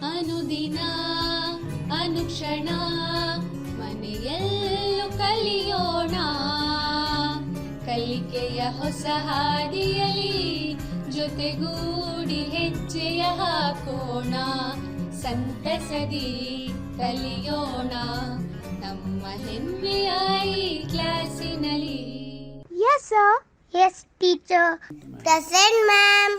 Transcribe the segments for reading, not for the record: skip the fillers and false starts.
ಅನುದಿನ ಅನುಕ್ಷಣ ಮನೆಯಲ್ಲೂ ಕಲಿಯೋಣ, ಕಲಿಕೆಯ ಹೊಸ ಹಾದಿಯಲಿ ಜೊತೆಗೂಡಿ ಹೆಜ್ಜೆಯ ಹಾಕೋಣ, ಸಂತಸದಿ ಕಲಿಯೋಣ ನಮ್ಮ ಹೆಮ್ಮೆಯ ಈ ಕ್ಲಾಸಿನಲ್ಲಿ. Yes, sir. Yes, teacher. Present, ma'am.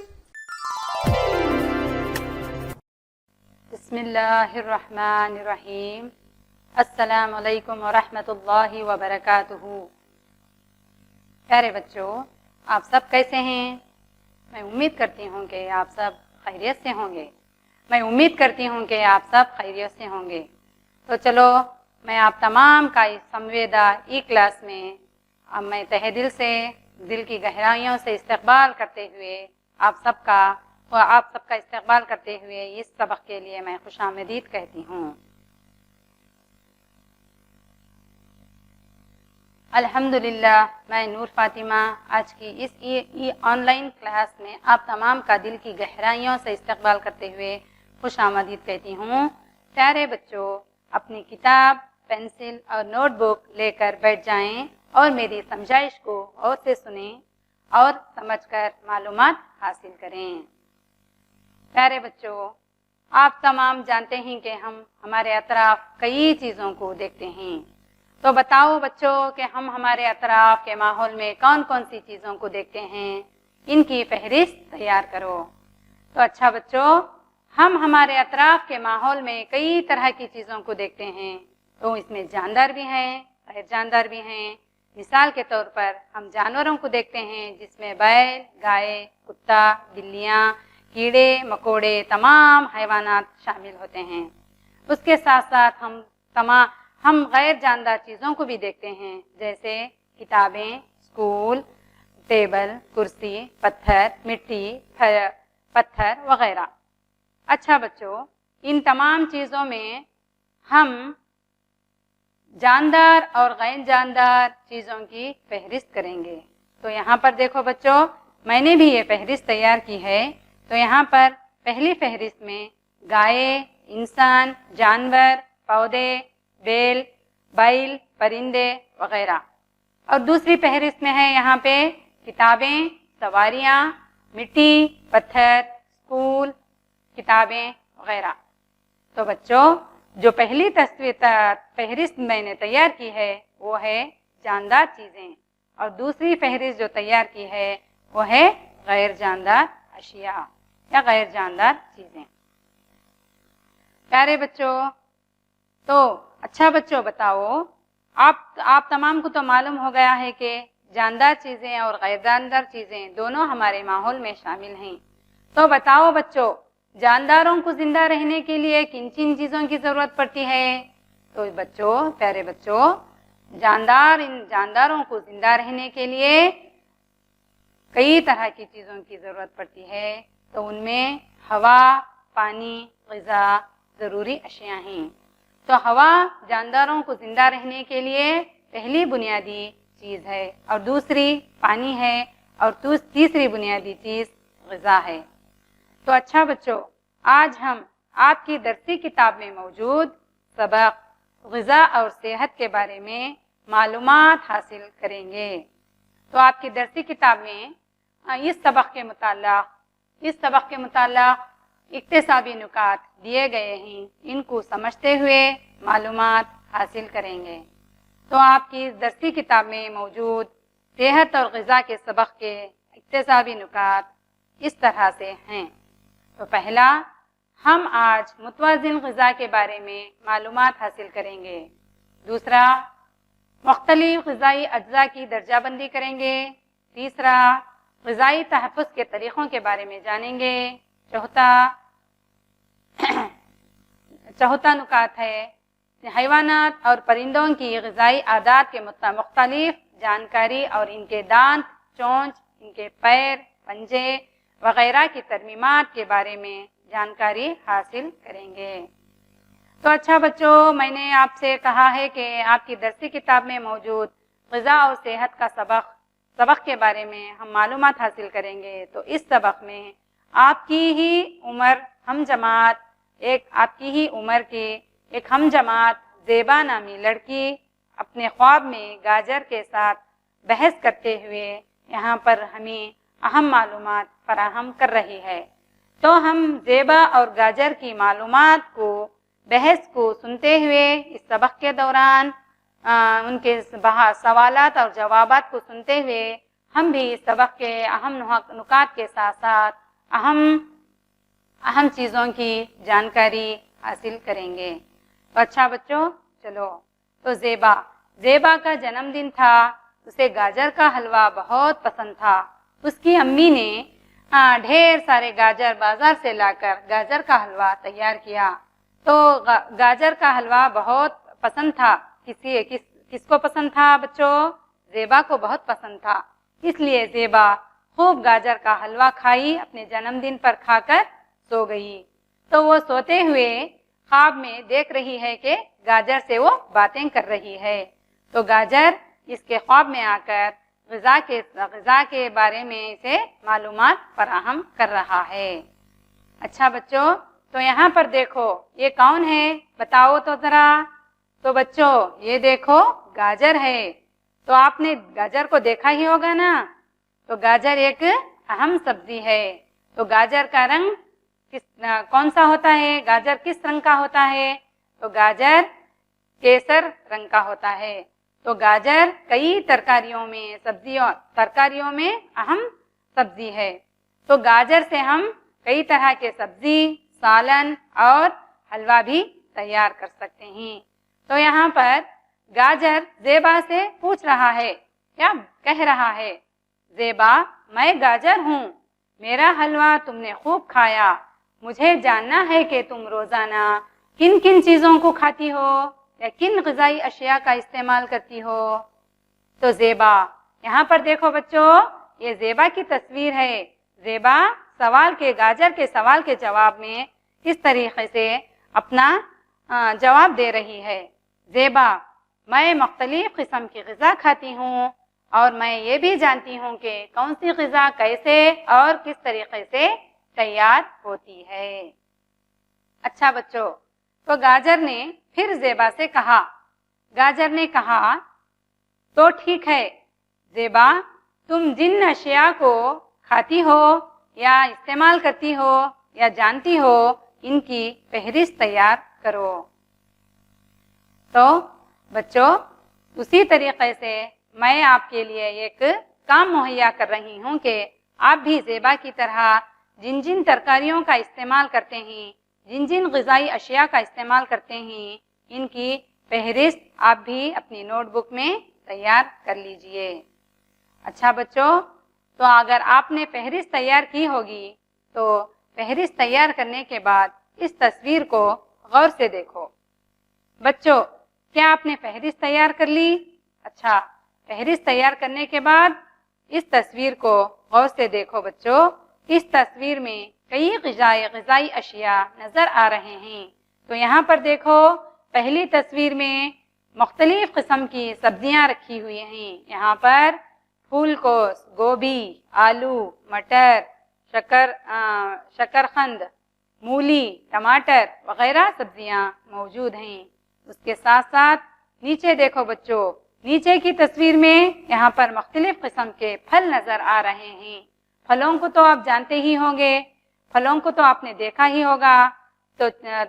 बिस्मिल्लाहिर्रहमानिर्रहीम। अस्सलामु अलैकुम वरहमतुल्लाहि वबरकातुहू। प्यारे बच्चों, आप सब कैसे हैं? मैं उम्मीद करती हूँ कि आप सब खैरियत से होंगे। तो चलो, मैं आप तमाम का इस संवेदा ई क्लास में अब मैं तहे दिल से, दिल की गहराइयों से इस्तकबाल करते हुए आप सबका इस्तकबाल करते हुए इस सबक के लिए मैं खुशामदीद कहती हूँ। अल्हम्दुलिल्लाह, मैं नूर फातिमा आज की इस ऑनलाइन क्लास में आप तमाम का दिल की गहराइयों से इस्तकबाल करते हुए खुशामदीद कहती हूँ। प्यारे बच्चों, अपनी किताब, पेंसिल और नोटबुक लेकर बैठ जाएं और मेरी समझाइश को गौर से सुनें और समझकर मालूमात हासिल करें। प्यारे बच्चों, आप तमाम जानते हैं कि हम हमारे अतराफ कई चीज़ों को देखते हैं। तो बताओ बच्चों कि हम हमारे अतराफ के माहौल में कौन कौन सी चीज़ों को देखते हैं, इनकी फहरिस्त तैयार करो। तो अच्छा बच्चों, हम हमारे अतराफ के माहौल में कई तरह की चीज़ों को देखते हैं। तो इसमें जानदार भी हैं, गैर जानदार भी हैं। मिसाल के तौर पर हम जानवरों को देखते हैं जिसमें बैल, गाय, कुत्ता, बिल्लियाँ, कीड़े मकोड़े, तमाम हैवानात शामिल होते हैं। उसके साथ साथ हम गैर जानदार चीज़ों को भी देखते हैं, जैसे किताबें, स्कूल, टेबल, कुर्सी, पत्थर, मिट्टी, पत्थर वगैरह। अच्छा बच्चों, इन तमाम चीज़ों में हम जानदार और गैर जानदार चीज़ों की फहरिस्त करेंगे। तो यहाँ पर देखो बच्चों, मैंने भी ये फहरिस्त तैयार की है। तो यहाँ पर पहली फहरिस्त में गाय, इंसान, जानवर, पौधे, बैल, परिंदे वगैरह, और दूसरी फहरिस्त में है यहाँ पे किताबें, सवारियाँ, मिट्टी, पत्थर, स्कूल, किताबें वगैरह। तो बच्चों, जो पहली फहरिस्त मैंने तैयार की है वो है जानदार चीज़ें, और दूसरी फहरिस्त जो तैयार की है वो है गैर जानदार अशिया या गैर जानदार चीज़ें। प्यारे बच्चों, तो अच्छा बच्चों बताओ, आप तमाम को तो मालूम हो गया है कि जानदार चीज़ें और गैर जानदार चीज़ें दोनों हमारे माहौल में शामिल हैं। तो बताओ बच्चों, जानदारों को जिंदा रहने के लिए किन किन चीज़ों की ज़रूरत पड़ती है? तो बच्चों, प्यारे बच्चों, इन जानदारों को जिंदा रहने के लिए कई तरह की चीज़ों की ज़रूरत पड़ती है। तो उनमें हवा, पानी, ग़िज़ा ज़रूरी अशिया हैं। तो हवा जानदारों को जिंदा रहने के लिए पहली बुनियादी चीज़ है, और दूसरी पानी है, और तीसरी बुनियादी चीज़ ग़िज़ा है। तो अच्छा बच्चों, आज हम आपकी दरसी किताब में मौजूद सबक ग़िज़ा और सेहत के बारे में मालूमात हासिल करेंगे। तो आपकी दरसी किताब में इस सबक के मुताल्लिक़ इक्तिसाबी नुकात दिए गए हैं, इनको समझते हुए मालूमात हासिल करेंगे। तो आपकी दरसी किताब में मौजूद सेहत और ग़िज़ा के सबक के इक्तिसाबी नुकात इस तरह से हैं। तो पहला, हम आज मुतवाज़िन ग़िज़ा के बारे में मालूमात हासिल करेंगे। दूसरा, मुख्तलिफ ग़िज़ाई अज्जा की दर्जाबंदी करेंगे। तीसरा, ग़िज़ाई तहफ़्फ़ुज़ के तरीक़ों के बारे में जानेंगे। चौथा नुकात है हैवानात और परिंदों की ग़िज़ाई आदात के मुख्तलिफ जानकारी और इनके दांत, चोंच, इनके पैर, पंजे वगैरह की तरमीमात के बारे में जानकारी हासिल करेंगे। तो अच्छा बच्चों, मैंने आपसे कहा है कि आपकी दरसी किताब में मौजूद ग़िज़ा और सेहत का सबक के बारे में हम मालूमात हासिल करेंगे। तो इस सबक में आपकी ही उम्र, हम जमात ایک آپ کی ہی عمر کی ایک ہم جماعت زیبا نامی لڑکی اپنے خواب میں گاجر کے ساتھ بحث کرتے ہوئے یہاں پر ہمیں اہم معلومات فراہم کر رہی ہے۔ تو ہم زیبا اور گاجر کی معلومات کو بحث کو سنتے ہوئے اس سبق کے دوران ان کے سوالات اور جوابات کو سنتے ہوئے ہم بھی اس سبق کے اہم نکات کے ساتھ ساتھ اہم چیزوں کی جانکاری حاصل کریں گے۔ تو اچھا بچوں، چلو، تو زیبا کا جنم دن تھا، اسے گاجر کا حلوہ بہت پسند تھا۔ اس کی امی نے ڈھیر سارے گاجر بازار سے لا کر گاجر کا حلوہ تیار کیا۔ تو گاجر کا حلوہ بہت پسند تھا، کس کو پسند تھا بچوں؟ زیبا کو بہت پسند تھا، اس لیے زیبا خوب گاجر کا حلوہ کھائی، اپنے جنم دن پر کھا کر سو گئی۔ تو وہ سوتے ہوئے خواب میں دیکھ رہی ہے کہ گاجر سے وہ باتیں کر رہی ہے۔ تو گاجر اس کے خواب میں آ کر غذا کے بارے میں اسے معلومات فراہم کر رہا ہے۔ اچھا بچوں، تو یہاں پر دیکھو یہ کون ہے؟ بتاؤ تو ذرا۔ تو بچوں یہ دیکھو گاجر ہے۔ تو آپ نے گاجر کو دیکھا ہی ہوگا نا۔ تو گاجر ایک اہم سبزی ہے۔ تو گاجر کا رنگ کون سا ہوتا ہے؟ گاجر کس رنگ کا ہوتا ہے؟ تو گاجر کیسر رنگ کا ہوتا ہے۔ تو گاجر کئی ترکاریوں میں اہم سبزی ہے۔ تو گاجر سے ہم کئی طرح کے سبزی، سالن اور حلوہ بھی تیار کر سکتے ہیں۔ تو یہاں پر گاجر زیبا سے پوچھ رہا ہے، کیا کہہ رہا ہے؟ زیبا، میں گاجر ہوں، میرا حلوہ تم نے خوب کھایا، مجھے جاننا ہے کہ تم روزانہ کن کن چیزوں کو کھاتی ہو یا کن غذائی اشیاء کا استعمال کرتی ہو۔ تو زیبا، یہاں پر دیکھو بچوں، یہ زیبا کی تصویر ہے۔ زیبا گاجر کے سوال کے جواب میں اس طریقے سے اپنا جواب دے رہی ہے۔ زیبا، میں مختلف قسم کی غذا کھاتی ہوں اور میں یہ بھی جانتی ہوں کہ کون سی غذا کیسے اور کس طریقے سے تیار ہوتی ہے۔ اچھا بچوں، تو گاجر نے پھر زیبا سے کہا، تو ٹھیک ہے زیبا، تم جن اشیاء کو کھاتی ہو یا استعمال کرتی ہو یا جانتی ہو، ان کی فہرست تیار کرو۔ تو بچوں، اسی طریقے سے میں آپ کے لیے ایک کام مہیا کر رہی ہوں کہ آپ بھی زیبا کی طرح جن جن ترکاریوں کا استعمال کرتے ہیں، جن جن غذائی اشیاء کا استعمال کرتے ہیں، ان کی فہرست آپ بھی اپنی نوٹ بک میں تیار کر لیجئے۔ اچھا بچوں، تو اگر آپ نے فہرست تیار کی ہوگی تو فہرست تیار کرنے کے بعد اس تصویر کو غور سے دیکھو۔ بچوں، کیا آپ نے فہرست تیار کر لی؟ اچھا، فہرست تیار کرنے کے بعد اس تصویر کو غور سے دیکھو بچوں۔ اس تصویر میں کئی غذائی اشیاء نظر آ رہے ہیں۔ تو یہاں پر دیکھو، پہلی تصویر میں مختلف قسم کی سبزیاں رکھی ہوئی ہیں۔ یہاں پر پھول کوس، گوبھی، آلو، مٹر، شکرقند، مولی، ٹماٹر وغیرہ سبزیاں موجود ہیں۔ اس کے ساتھ ساتھ نیچے دیکھو بچوں، نیچے کی تصویر میں یہاں پر مختلف قسم کے پھل نظر آ رہے ہیں۔ پھلوں کو تو آپ جانتے ہی ہوں گے، پھلوں کو تو آپ نے دیکھا ہی ہوگا۔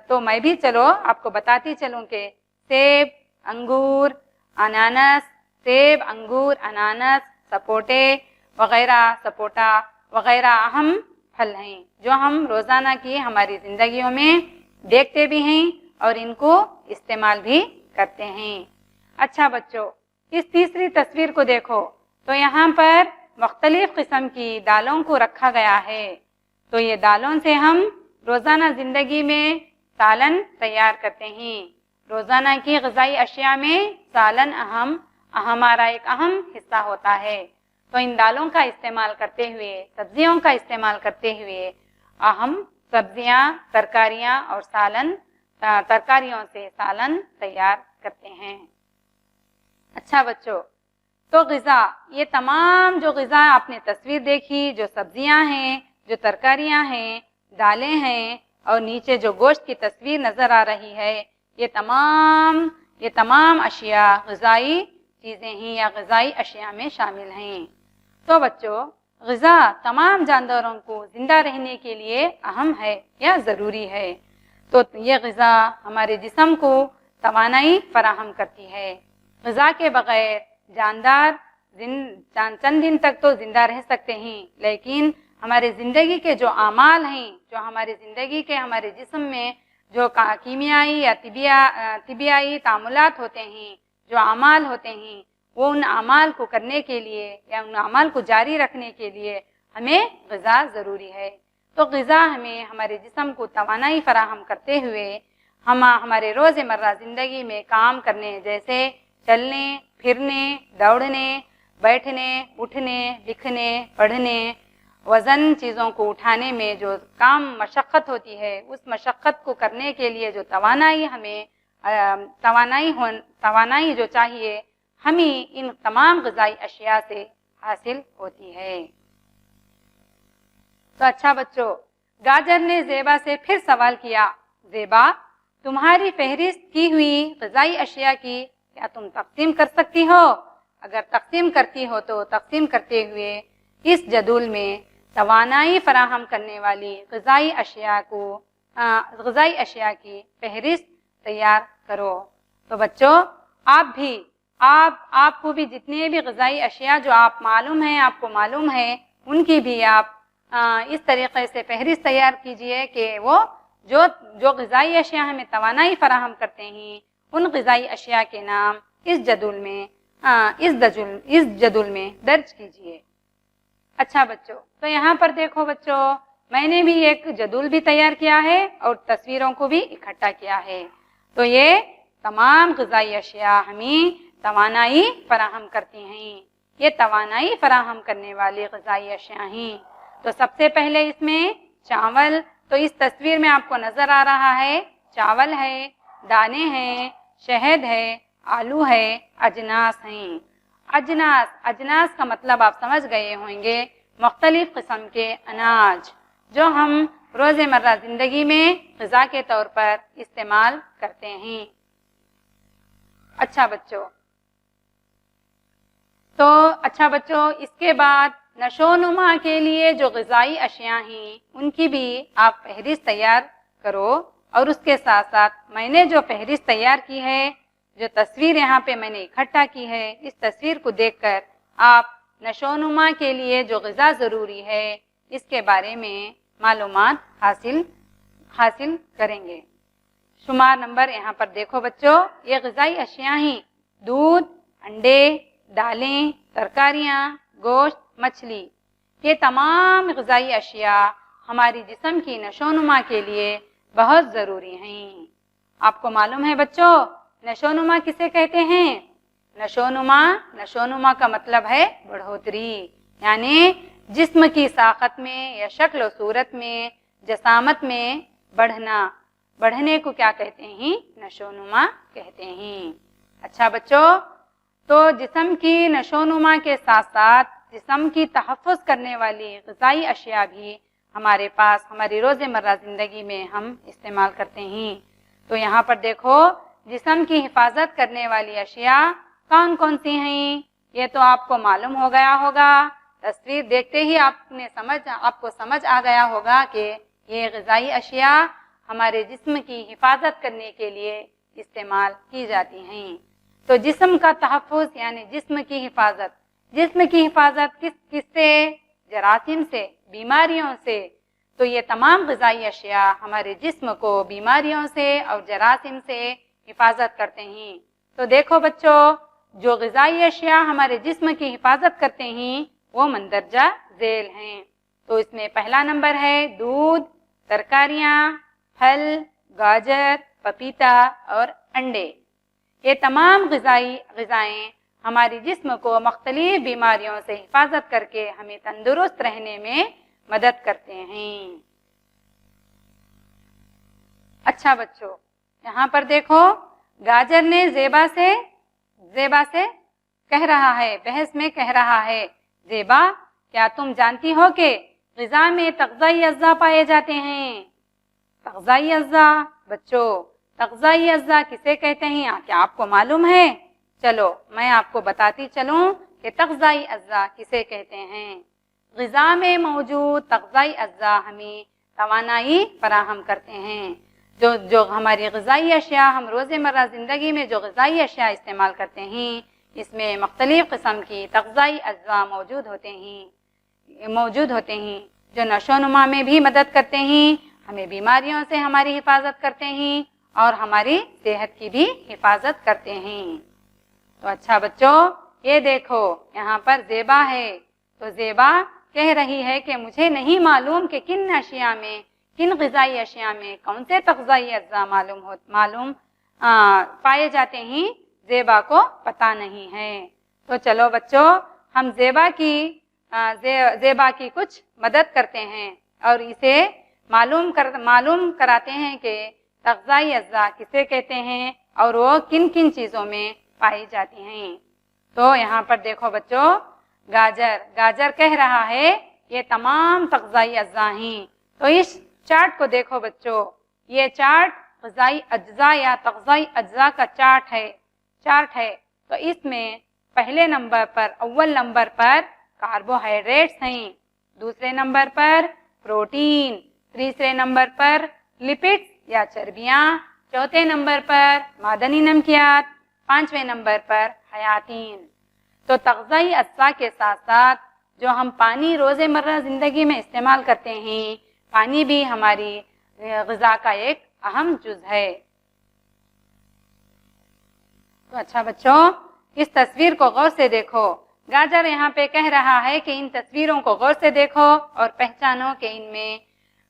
تو میں بھی چلو آپ کو بتاتی چلوں کہ سیب، انگور، انانس، سپوٹا وغیرہ اہم پھل ہیں جو ہم روزانہ کی ہماری زندگیوں میں دیکھتے بھی ہیں اور ان کو استعمال بھی کرتے ہیں۔ اچھا بچوں، اس تیسری تصویر کو دیکھو، تو یہاں پر مختلف قسم کی دالوں کو رکھا گیا ہے۔ تو یہ دالوں سے ہم روزانہ زندگی میں سالن تیار کرتے ہیں۔ روزانہ کی غذائی اشیاء میں سالن ہمارا ایک اہم حصہ ہوتا ہے۔ تو ان دالوں کا استعمال کرتے ہوئے، سبزیوں کا استعمال کرتے ہوئے ہم سبزیاں، ترکاریاں اور ترکاریوں سے سالن تیار کرتے ہیں۔ اچھا بچوں، تو غذا، یہ تمام جو غذا آپ نے تصویر دیکھی، جو سبزیاں ہیں، جو ترکاریاں ہیں، دالیں ہیں اور نیچے جو گوشت کی تصویر نظر آ رہی ہے، یہ تمام اشیاء غذائی چیزیں ہیں یا غذائی اشیاء میں شامل ہیں۔ تو بچوں، غذا تمام جانوروں کو زندہ رہنے کے لیے اہم ہے یا ضروری ہے۔ تو یہ غذا ہمارے جسم کو توانائی فراہم کرتی ہے۔ غذا کے بغیر جاندار چند دن تک تو زندہ رہ سکتے ہیں، لیکن ہمارے زندگی کے جو اعمال ہیں، جو ہمارے زندگی کے ہمارے جسم میں جو کیمیائی یا طبیعی تعاملات ہوتے ہیں، جو اعمال ہوتے ہیں، وہ ان اعمال کو کرنے کے لیے یا ان اعمال کو جاری رکھنے کے لیے ہمیں غذا ضروری ہے۔ تو غذا ہمیں ہمارے جسم کو توانائی فراہم کرتے ہوئے ہمارے روزمرہ زندگی میں کام کرنے جیسے چلنے، پھرنے، دوڑنے، بیٹھنے، اٹھنے، لکھنے، پڑھنے، وزن چیزوں کو اٹھانے میں جو کام مشقت ہوتی ہے، اس مشقت کو کرنے کے لیے جو توانائی جو چاہیے، ہمیں ان تمام غذائی اشیاء سے حاصل ہوتی ہے۔ تو اچھا بچوں، گاجر نے زیبا سے پھر سوال کیا، زیبا، تمہاری فہرست کی ہوئی غذائی اشیاء کی کیا تم تقسیم کر سکتی ہو؟ اگر تقسیم کرتی ہو تو تقسیم کرتے ہوئے اس جدول میں توانائی فراہم کرنے والی غذائی اشیاء کی فہرست تیار کرو۔ تو بچوں، آپ کو بھی جتنے بھی غذائی اشیاء جو آپ کو معلوم ہے، ان کی بھی آپ اس طریقے سے فہرست تیار کیجئے کہ وہ جو غذائی اشیاء ہمیں توانائی فراہم کرتے ہیں، ان غذائی اشیاء کے نام اس جدول میں درج کیجئے۔ اچھا بچوں، تو یہاں پر دیکھو بچوں، میں نے بھی ایک جدول بھی تیار کیا ہے اور تصویروں کو بھی اکٹھا کیا ہے۔ تو یہ تمام غذائی اشیاء ہمیں توانائی فراہم کرتی ہیں، یہ توانائی فراہم کرنے والی غذائی اشیاء ہیں۔ تو سب سے پہلے اس میں چاول، تو اس تصویر میں آپ کو نظر آ رہا ہے چاول ہے، دانے ہیں، شہد ہے، آلو ہے، اجناس ہیں۔ اجناس کا مطلب آپ سمجھ گئے ہوں گے، مختلف قسم کے اناج جو ہم روزمرہ زندگی میں غذا کے طور پر استعمال کرتے ہیں۔ اچھا بچوں، اس کے بعد نشو و نما کے لیے جو غذائی اشیاء ہیں ان کی بھی آپ فہرست تیار کرو، اور اس کے ساتھ ساتھ میں نے جو فہرست تیار کی ہے، جو تصویر یہاں پہ میں نے اکٹھا کی ہے، اس تصویر کو دیکھ کر آپ نشو و نما کے لیے جو غذا ضروری ہے اس کے بارے میں معلومات حاصل کریں گے۔ شمار نمبر یہاں پر دیکھو بچوں، یہ غذائی اشیاء ہیں: دودھ، انڈے، دالیں، ترکاریاں، گوشت، مچھلی۔ یہ تمام غذائی اشیاء ہماری جسم کی نشو و نما کے لیے بہت ضروری ہیں۔ آپ کو معلوم ہے بچوں، نشو و نما کسے کہتے ہیں؟ نشو و نما کا مطلب ہے بڑھوتری، یعنی جسم کی ساخت میں یا شکل و صورت میں، جسامت میں بڑھنے کو کیا کہتے ہیں؟ نشو و نما کہتے ہیں۔ اچھا بچوں، تو جسم کی نشو و نما کے ساتھ ساتھ جسم کی تحفظ کرنے والی غذائی اشیاء بھی ہمارے پاس ہماری روزمرہ زندگی میں ہم استعمال کرتے ہیں۔ تو یہاں پر دیکھو، جسم کی حفاظت کرنے والی اشیاء کون کون سی ہیں؟ یہ تو آپ کو معلوم ہو گیا ہوگا، تصویر دیکھتے ہی آپ کو سمجھ آ گیا ہوگا کہ یہ غذائی اشیاء ہمارے جسم کی حفاظت کرنے کے لیے استعمال کی جاتی ہیں۔ تو جسم کا تحفظ یعنی جسم کی حفاظت کس سے؟ جراثیم سے، بیماریوں سے۔ تو یہ تمام غذائی اشیاء ہمارے جسم کو بیماریوں سے اور جراثیم سے حفاظت کرتے ہیں۔ تو دیکھو بچوں، جو غذائی اشیاء ہمارے جسم کی حفاظت کرتے ہیں وہ مندرجہ ذیل ہیں۔ تو اس میں پہلا نمبر ہے دودھ، ترکاریاں، پھل، گاجر، پپیتا اور انڈے۔ یہ تمام غذائیں ہماری جسم کو مختلف بیماریوں سے حفاظت کر کے ہمیں تندرست رہنے میں مدد کرتے ہیں۔ اچھا بچوں، یہاں پر دیکھو، گاجر نے زیبا سے کہہ رہا ہے، بحث میں کہہ رہا ہے، زیبا، کیا تم جانتی ہو کہ غذا میں تغذائی اجزاء پائے جاتے ہیں؟ तग़ज़ाई अज़्ज़ा। बच्चों, तग़ज़ाई अज़्ज़ा किसे कहते हैं, क्या आपको मालूम है? चलो मैं आपको बताती चलूँ कि तग़ज़ाई अज़्ज़ा किसे कहते हैं। ग़िज़ा में मौजूद तग़ज़ाई अज़्ज़ा हमें तवानाई फराहम करते हैं। जो हमारी ग़िज़ाई अशिया, हम रोज़मर्रा ज़िंदगी में जो ग़िज़ाई अशिया इस्तेमाल करते हैं, इसमें मुख्तलिफ़ क़िस्म की तग़ज़ाई अज़्ज़ा मौजूद होते हैं जो नशोनुमा में भी मदद करते हैं, हमें बीमारियों से हमारी हिफाजत करते हैं और हमारी सेहत की भी हिफाजत करते हैं। तो अच्छा बच्चों, ये देखो यहाँ पर ज़ेबा है, तो ज़ेबा कह रही है कि मुझे नहीं मालूम कि किन अशिया में, किन ग़िज़ाई अशिया में कौन से तग़ज़ाई अज़्ज़ा पाए जाते हैं, ज़ेबा को पता नहीं है। तो चलो बच्चों, हम ज़ेबा की कुछ मदद करते हैं और इसे मालूम कराते हैं कि तग़ज़ाई अज़्ज़ा किसे कहते हैं और वो किन किन चीज़ों में पाई जाती हैं। तो यहाँ पर देखो बच्चों, गाजर कह रहा है ये तमाम तग़ज़ाई अज़्ज़ा हैं। तो इस चार्ट को देखो बच्चों, ये चार्ट ग़िज़ाई अज्जा या तग़ज़ाई अज्जा का चार्ट है। तो इसमें पहले नंबर पर, अव्वल नंबर पर कार्बोहाइड्रेट्स हैं, दूसरे नंबर पर प्रोटीन, तीसरे नंबर पर लिपिड्स या चर्बियाँ, चौथे नंबर पर मादनी नमकियात, पांचवें नंबर पर हयातीन। तो तग़ज़ाई अज्जा के साथ साथ जो हम पानी रोज़मर्रा ज़िंदगी में इस्तेमाल करते हैं, पानी भी हमारी ग़िज़ा का एक अहम जुज़ है। तो अच्छा बच्चों, इस तस्वीर को गौर से देखो। गाजर यहाँ पे कह रहा है कि इन तस्वीरों को गौर से देखो और पहचानो कि इनमें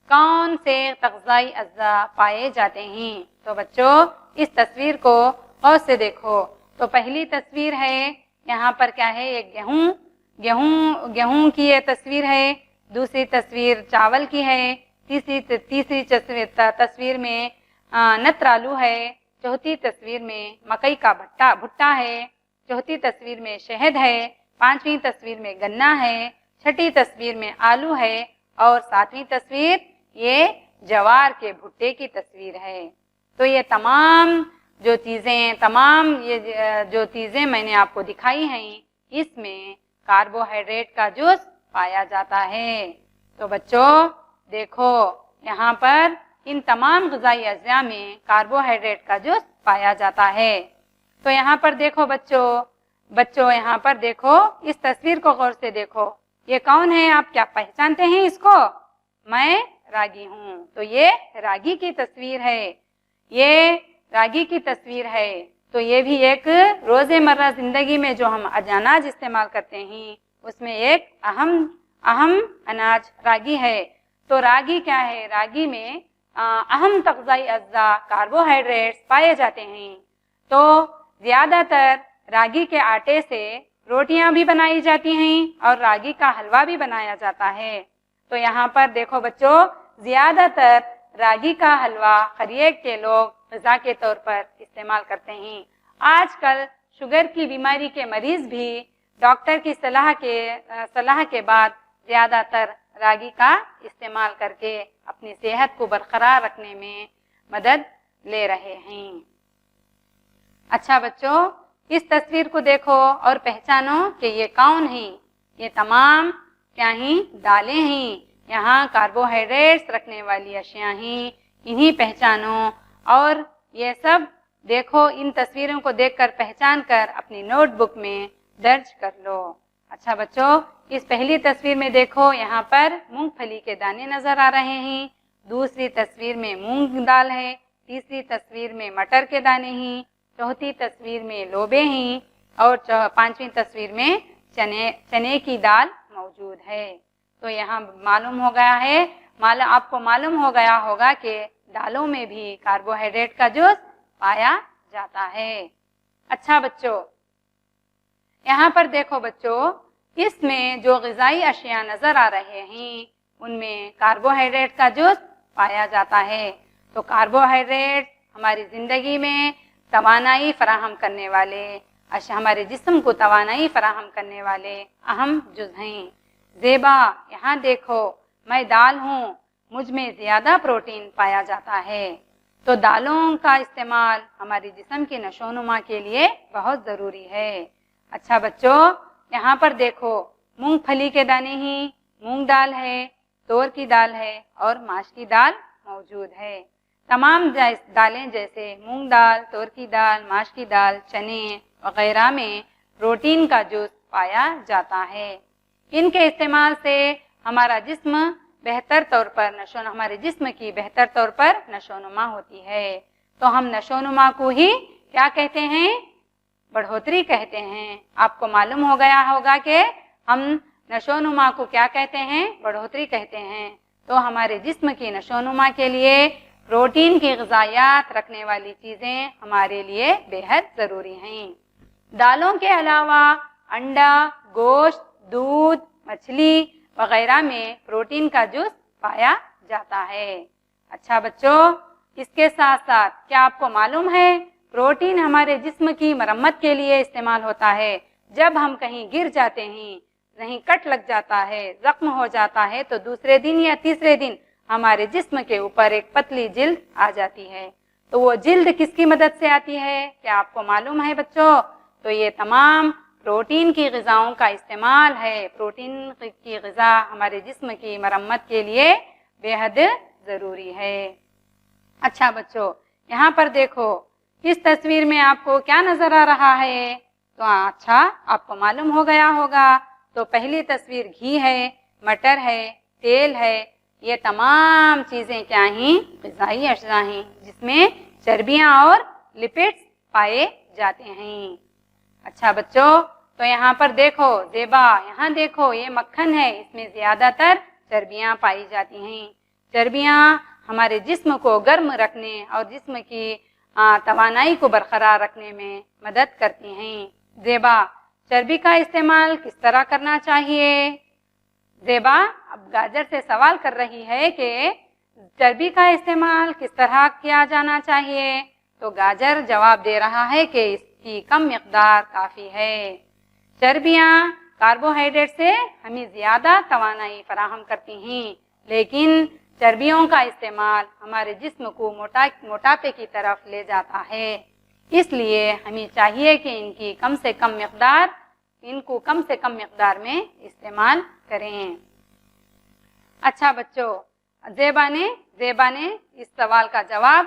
कौन से तग़ज़ाई अज्जा पाए जाते हैं। तो बच्चों, इस तस्वीर को गौर से देखो। तो पहली तस्वीर है, यहाँ पर क्या है, एक गेहूं की ये तस्वीर है। दूसरी तस्वीर चावल की है। तीसरी तस्वीर में नत्रालू है। चौथी तस्वीर में मकई का भुट्टा है। चौथी तस्वीर में शहद है। पांचवी तस्वीर में गन्ना है। छठी तस्वीर में आलू है और सातवीं तस्वीर ये जवार के भुट्टे की तस्वीर है। तो ये तमाम जो चीज़ें मैंने आपको दिखाई हैं, इसमें कार्बोहाइड्रेट का जुज़ पाया जाता है। तो बच्चों देखो, यहाँ पर इन तमाम ग़िज़ाई अज्जा में कार्बोहाइड्रेट का जुज़ पाया जाता है। तो यहाँ पर देखो बच्चों यहाँ पर देखो, इस तस्वीर को गौर से देखो। ये कौन है, आप क्या पहचानते हैं इसको? मैं रागी हूँ। तो ये रागी की तस्वीर है। तो ये भी एक रोज़मर्रा ज़िंदगी में जो हम अनाज इस्तेमाल करते हैं, उसमें एक अहम अनाज रागी है। तो रागी क्या है, रागी में अहम तग़ज़ाई अज्जा कार्बोहाइड्रेट्स पाए जाते हैं। तो ज़्यादातर रागी के आटे से रोटियां भी बनाई जाती हैं और रागी का हलवा भी बनाया जाता है। तो यहाँ पर देखो बच्चों, ज़्यादातर रागी का हलवा खरीक के लोग ग़िज़ा के तौर पर इस्तेमाल करते हैं। आजकल शुगर की बीमारी के मरीज़ भी डॉक्टर की सलाह के बाद ज़्यादातर रागी का इस्तेमाल करके अपनी सेहत को बरकरार रखने में मदद ले रहे हैं। अच्छा बच्चों, इस तस्वीर को देखो और पहचानो कि ये कौन है। ये तमाम क्या हैं, दालें हैं। यहाँ कार्बोहाइड्रेट्स रखने वाली अशिया हैं, इन्हीं पहचानो। और ये सब देखो, इन तस्वीरों को देखकर पहचान कर अपनी नोटबुक में दर्ज कर लो। अच्छा बच्चों, इस पहली तस्वीर में देखो, यहाँ पर मूंगफली के दाने नजर आ रहे हैं। दूसरी तस्वीर में मूंग दाल है। तीसरी तस्वीर में मटर के दाने हैं। चौथी तस्वीर में लोबे हैं और पांचवी तस्वीर में चने की दाल मौजूद है। तो यहाँ आपको मालूम हो गया होगा कि दालों में भी कार्बोहाइड्रेट का जुज़ पाया जाता है। अच्छा बच्चों, यहाँ पर देखो बच्चों, इसमें जो ग़िज़ाई अशिया नज़र आ रहे हैं, उनमें कार्बोहाइड्रेट का जुज़ पाया जाता है। तो कार्बोहाइड्रेट हमारी ज़िंदगी में तवानाई फराहम करने वाले, हमारे जिस्म को तवानाई फराहम करने वाले अहम जुज़ हैं। ज़ेबा, यहाँ देखो, मैं दाल हूँ। मुझ में ज़्यादा प्रोटीन पाया जाता है। तो दालों का इस्तेमाल हमारे जिस्म की नशोनुमा के लिए बहुत ज़रूरी है। अच्छा बच्चों, यहाँ पर देखो मूंगफली के दाने ही, मूंग दाल है, तोर की दाल है और माश की दाल मौजूद है। तमाम दालें जैसे मूंग दाल, तोर की दाल, माश की दाल, चने वगैरह में प्रोटीन का जुज़ पाया जाता है। इनके इस्तेमाल से हमारा जिस्म बेहतर तौर पर हमारे जिस्म की बेहतर तौर पर नशोनुमा होती है। तो हम नशोनुमा को ही क्या कहते हैं? बढ़ोतरी कहते हैं। आपको मालूम हो गया होगा कि हम नशोनुमा को क्या कहते हैं? बढ़ोतरी कहते हैं। तो हमारे जिस्म की नशोनुमा के लिए प्रोटीन की ग़िज़ायात रखने वाली चीज़ें हमारे लिए बेहद ज़रूरी हैं। दालों के अलावा अंडा, गोश्त, दूध, मछली वगैरह में प्रोटीन का जुज़ पाया जाता है। अच्छा बच्चों, इसके साथ साथ क्या आपको मालूम है प्रोटीन हमारे जिस्म की मरम्मत के लिए इस्तेमाल होता है। जब हम कहीं गिर जाते हैं, कहीं कट लग जाता है, जख्म हो जाता है, तो दूसरे दिन या तीसरे दिन हमारे जिस्म के ऊपर एक पतली जिल्द आ जाती है। तो वो जिल्द किसकी मदद से आती है? क्या आपको मालूम है बच्चों? तो ये तमाम प्रोटीन की ग़िज़ाओं का इस्तेमाल है। प्रोटीन की ग़िज़ा हमारे जिस्म की मरम्मत के लिए बेहद ज़रूरी है। अच्छा बच्चों, यहाँ पर देखो इस तस्वीर में आपको क्या नज़र आ रहा है? तो अच्छा, आपको मालूम हो गया होगा। तो पहली तस्वीर घी है, मटर है, तेल है। ये तमाम चीज़ें क्या हैं? ग़िज़ाई अज्जा हैं जिसमें चर्बियाँ और लिपिड्स पाए जाते हैं। अच्छा बच्चों, तो यहाँ पर देखो ज़ेबा, यहाँ देखो ये मक्खन है, इसमें ज़्यादातर चर्बियाँ पाई जाती हैं। चर्बियाँ हमारे जिस्म को गर्म रखने और जिस्म की तवानाई को बरकरार रखने में मदद करती हैं। ज़ेबा, चर्बी का इस्तेमाल किस तरह करना चाहिए? ज़ेबा अब गाजर से सवाल कर रही है कि चर्बी का इस्तेमाल किस तरह किया जाना चाहिए। तो गाजर जवाब दे रहा है कि इसकी कम मिक़दार काफ़ी है। चर्बियाँ कार्बोहाइड्रेट से हमें ज़्यादा तवानाई फराहम करती हैं, लेकिन चर्बियों का इस्तेमाल हमारे जिस्म को मोटापे की तरफ ले जाता है। इसलिए हमें चाहिए कि इनको कम से कम मिक़दार में इस्तेमाल करें। अच्छा बच्चों, ज़ेबा ने इस सवाल का जवाब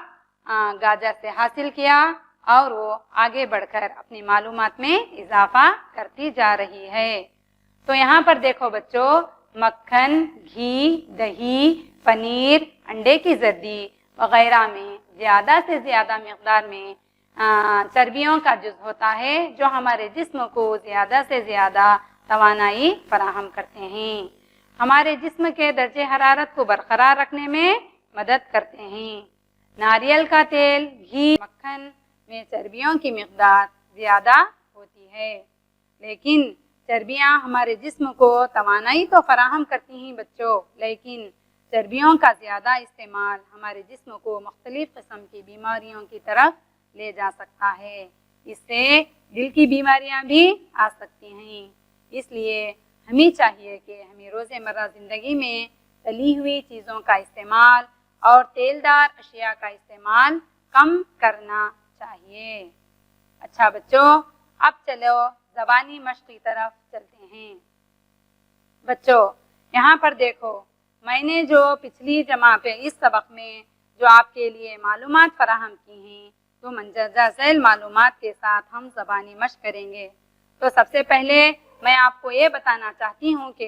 गाजर से हासिल किया और वो आगे बढ़कर अपनी मालूमात में इजाफा करती जा रही है। तो यहाँ पर देखो बच्चों, मक्खन, घी, दही, पनीर, अंडे की जर्दी वगैरह में ज़्यादा से ज़्यादा मिक़दार में चर्बियों का जुज़ होता है, जो हमारे जिस्म को ज़्यादा से ज़्यादा तवानाई फराहम करते हैं, हमारे जिस्म के दर्जे हरारत को बरकरार रखने में मदद करते हैं। नारियल का तेल, घी, मक्खन में चर्बियों की मिक़दार ज़्यादा होती है, लेकिन चर्बियाँ हमारे जिस्म को तवानाई तो फराहम करती हैं बच्चों, लेकिन चर्बियों का ज़्यादा इस्तेमाल हमारे जिस्म को मुख्तलिफ़ किस्म की बीमारियों की तरफ ले जा सकता है। इससे दिल की बीमारियां भी आ सकती हैं। इसलिए हमें चाहिए कि हमें रोज़मर्रा ज़िंदगी में तली हुई चीज़ों का इस्तेमाल और तेलदार अशिया का इस्तेमाल कम करना चाहिए। अच्छा बच्चों, अब चलो ज़बानी मश्क़ की तरफ चलते हैं। बच्चों, यहाँ पर देखो, मैंने जो पिछली जमा पे इस सबक में जो आपके लिए मालूमात फराहम की हैं, तो मंजर झैल मालूमात के साथ हम ज़बानी मश्क़ करेंगे। तो सबसे पहले मैं आपको ये बताना चाहती हूँ कि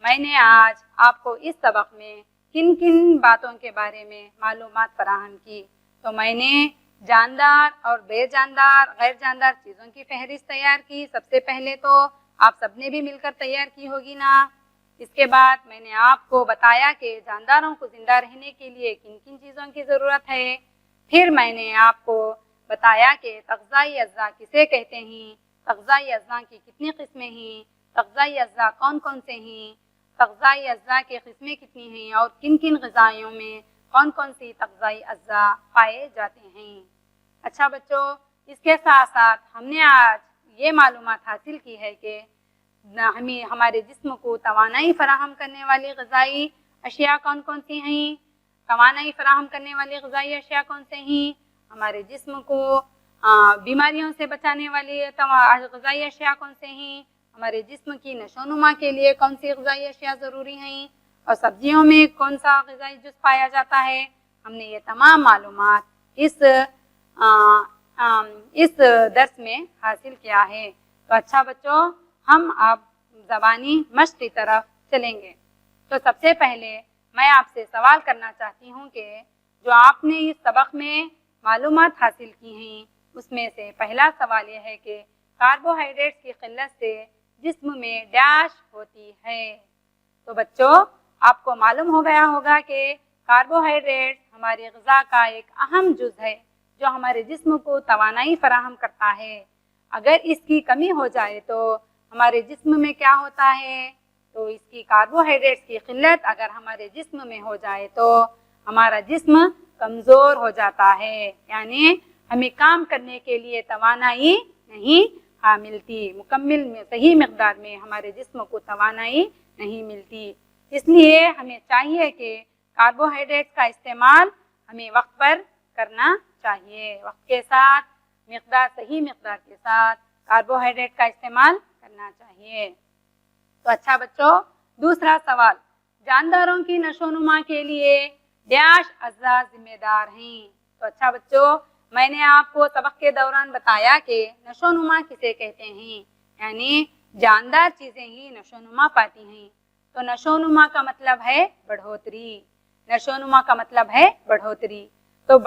मैंने आज आपको इस सबक में किन किन बातों के बारे में मालूमात फराहम की। तो मैंने जानदार और बेजानदार, गैर जानदार चीज़ों की फहरिस्त तैयार की। सबसे पहले तो आप सबने भी मिलकर तैयार की होगी ना। इसके बाद मैंने आपको बताया कि जानदारों को ज़िंदा रहने के लिए किन किन चीज़ों की ज़रूरत है। फिर मैंने आपको बताया कि तग़ज़ाई अज़्ज़ा किसे कहते हैं, तग़ज़ाई अज़्ज़ा की कितनी किस्में हैं, तग़ज़ाई अज़्ज़ा कौन कौन से हैं, तग़ज़ाई अज़्ज़ा के किस्में कितनी हैं और किन किन ग़िज़ाओं में कौन कौन सी तग़ज़ाई अज़्ज़ा पाए जाते हैं। अच्छा बच्चों, इसके साथ साथ हमने आज ये मालूमात हासिल की है कि हमें हमारे जिस्म को तवानाई फराहम करने वाली ग़िज़ाई اشیاء کون کون سی ہیں، توانائی فراہم کرنے والی غذائی اشیاء کون سے ہیں، ہمارے جسم کو بیماریوں سے بچانے والی غذائی اشیاء کون سے ہیں، ہمارے جسم کی نشو و نما کے لیے کون سی غذائی اشیاء ضروری ہیں، اور سبزیوں میں کون سا غذائی جز پایا جاتا ہے. ہم نے یہ تمام معلومات اس درس میں حاصل کیا ہے. تو اچھا بچوں، ہم اب زبانی مشق کی طرف چلیں گے. تو سب سے پہلے میں آپ سے سوال کرنا چاہتی ہوں کہ جو آپ نے اس سبق میں معلومات حاصل کی ہیں اس میں سے پہلا سوال یہ ہے کہ کاربوہائیڈریٹس کی قلت سے جسم میں ڈیش ہوتی ہے. تو بچوں، آپ کو معلوم ہو گیا ہوگا کہ کاربوہائیڈریٹ ہماری غذا کا ایک اہم جز ہے جو ہمارے جسم کو توانائی فراہم کرتا ہے. اگر اس کی کمی ہو جائے تو ہمارے جسم میں کیا ہوتا ہے، تو اس کی کاربوہائیڈریٹس کی قلت اگر ہمارے جسم میں ہو جائے تو ہمارا جسم کمزور ہو جاتا ہے، یعنی ہمیں کام کرنے کے لیے توانائی نہیں ملتی، مکمل میں صحیح مقدار میں ہمارے جسم کو توانائی نہیں ملتی. اس لیے ہمیں چاہیے کہ کاربوہائیڈریٹ کا استعمال ہمیں وقت پر کرنا چاہیے، وقت کے ساتھ صحیح مقدار کے ساتھ کاربوہائیڈریٹ کا استعمال کرنا چاہیے. تو اچھا بچوں، دوسرا سوال، جانداروں کی نشو و نما کے لیے ڈیش اجزاء ذمہ دار ہیں. تو اچھا بچوں، میں نے آپ کو سبق کے دوران بتایا کہ نشو و نما کسے کہتے ہیں، یعنی جاندار چیزیں ہی نشو و نما پاتی ہیں. تو نشو و نما کا مطلب ہے بڑھوتری، نشو و نما کا مطلب ہے بڑھوتری. تو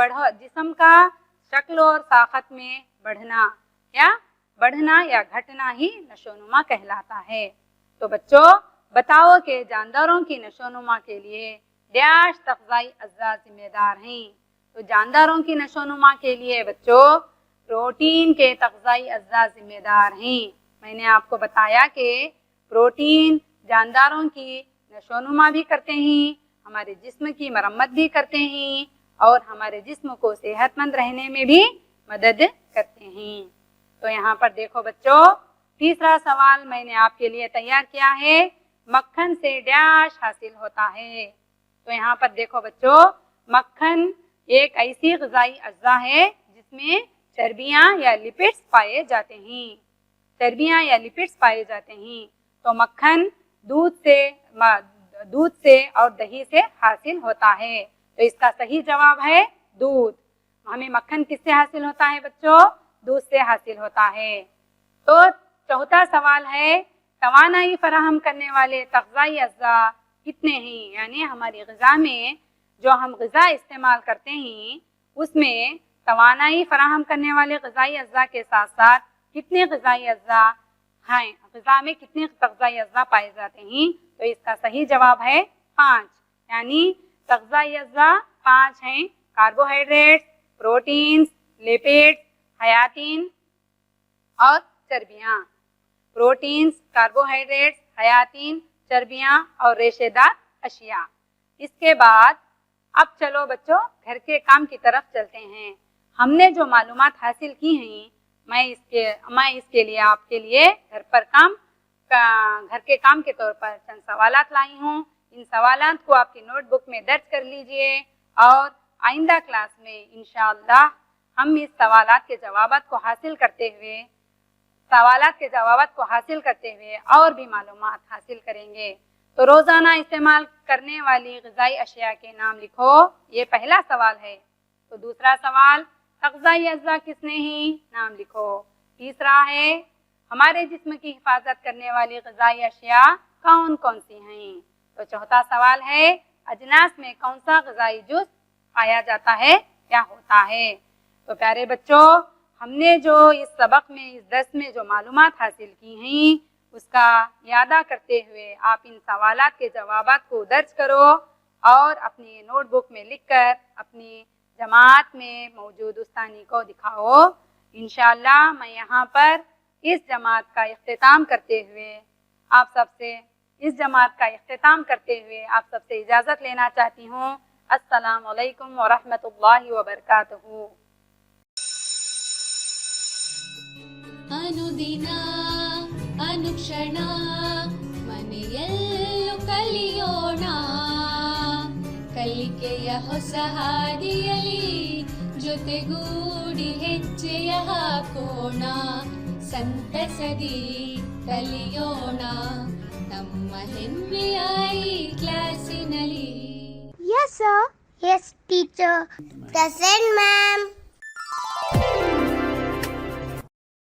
جسم کا شکل اور ساخت میں بڑھنا یا گھٹنا ہی نشو و نما کہلاتا ہے. تو بچوں بتاؤ کہ جانداروں کی نشو و نما کے لیے ڈیش تغذائی اجزاء ذمہ دار ہیں. تو جانداروں کی نشو و نما کے لیے بچوں پروٹین کے تغذائی اجزاء ذمہ دار ہیں. میں نے آپ کو بتایا کہ پروٹین جانداروں کی نشو و نما بھی کرتے ہیں، ہمارے جسم کی مرمت بھی کرتے ہیں اور ہمارے جسم کو صحت مند رہنے میں بھی مدد کرتے ہیں. تو یہاں پر دیکھو بچوں، تیسرا سوال میں نے آپ کے لیے تیار کیا ہے، مکھن سے ڈیش حاصل ہوتا ہے. تو یہاں پر دیکھو بچوں، مکھن ایک ایسی غذائی اجزاء ہے جس میں چربیاں یا لپڈس پائے جاتے ہیں، چربیاں یا لپڈس پائے جاتے ہیں. تو مکھن دودھ سے اور دہی سے حاصل ہوتا ہے. تو اس کا صحیح جواب ہے دودھ. ہمیں مکھن کس سے حاصل ہوتا ہے بچوں؟ دودھ سے حاصل ہوتا ہے. تو چوتھا سوال ہے، توانائی فراہم کرنے والے تغذائی اجزاء کتنے ہیں، یعنی ہماری غذا میں جو ہم غذا استعمال کرتے ہیں اس میں توانائی فراہم کرنے والے غذائی اجزاء کے ساتھ ساتھ کتنے غذائی اجزاء ہیں، غذا میں کتنے تغذائی اجزاء پائے جاتے ہیں. تو اس کا صحیح جواب ہے 5، یعنی تغذائی اجزاء 5 ہیں، کاربوہائیڈریٹس، پروٹینز، لیپڈز، حیاتین اور چربیاں. پروٹینز، کاربوہائیڈریٹس، حیاتین، چربیاں اور ریشے دار اشیاء. اس کے بعد اب چلو بچوں گھر کے کام کی طرف چلتے ہیں. ہم نے جو معلومات حاصل کی ہیں میں اس کے لیے آپ کے لیے گھر کے کام کے طور پر چند سوالات لائی ہوں. ان سوالات کو آپ کی نوٹ بک میں درج کر لیجئے اور آئندہ کلاس میں انشاءاللہ ہم اس سوالات کے جوابات کو حاصل کرتے ہوئے اور بھی معلومات حاصل کریں گے. تو روزانہ استعمال کرنے والی غذائی اشیاء کے نام لکھو، یہ پہلا سوال ہے. تو دوسرا سوال، تغذائی اجزاء کس نے ہی، نام لکھو. تیسرا ہے، ہمارے جسم کی حفاظت کرنے والی غذائی اشیاء کون کون سی ہیں. تو چوتھا سوال ہے، اجناس میں کون سا غذائی جز پایا جاتا ہے یا ہوتا ہے. تو پیارے بچوں، ہم نے جو اس سبق میں اس درس میں جو معلومات حاصل کی ہیں اس کا اعادہ کرتے ہوئے آپ ان سوالات کے جوابات کو درج کرو اور اپنی نوٹ بک میں لکھ کر اپنی جماعت میں موجود استانی کو دکھاؤ. انشاءاللہ میں یہاں پر اس جماعت کا اختتام کرتے ہوئے آپ سب سے اجازت لینا چاہتی ہوں. السلام علیکم ورحمۃ اللہ وبرکاتہ. ಅನುದಿನ ಅನುಕ್ಷಣ ಮನೆಯಲ್ಲೂ ಕಲಿಯೋಣ. ಕಲಿಕೆಯ ಹೊಸ ಹಾದಿಯಲಿ ಜೊತೆಗೂಡಿ ಹೆಜ್ಜೆಯ ಹಾಕೋಣ ಸಂತಸದಿ ಕಲಿಯೋಣ ನಮ್ಮ ಹೆಮ್ಮೆಯ ಈ ಕ್ಲಾಸಿನಲ್ಲಿ. Yes, sir. Yes, teacher. Present, ma'am.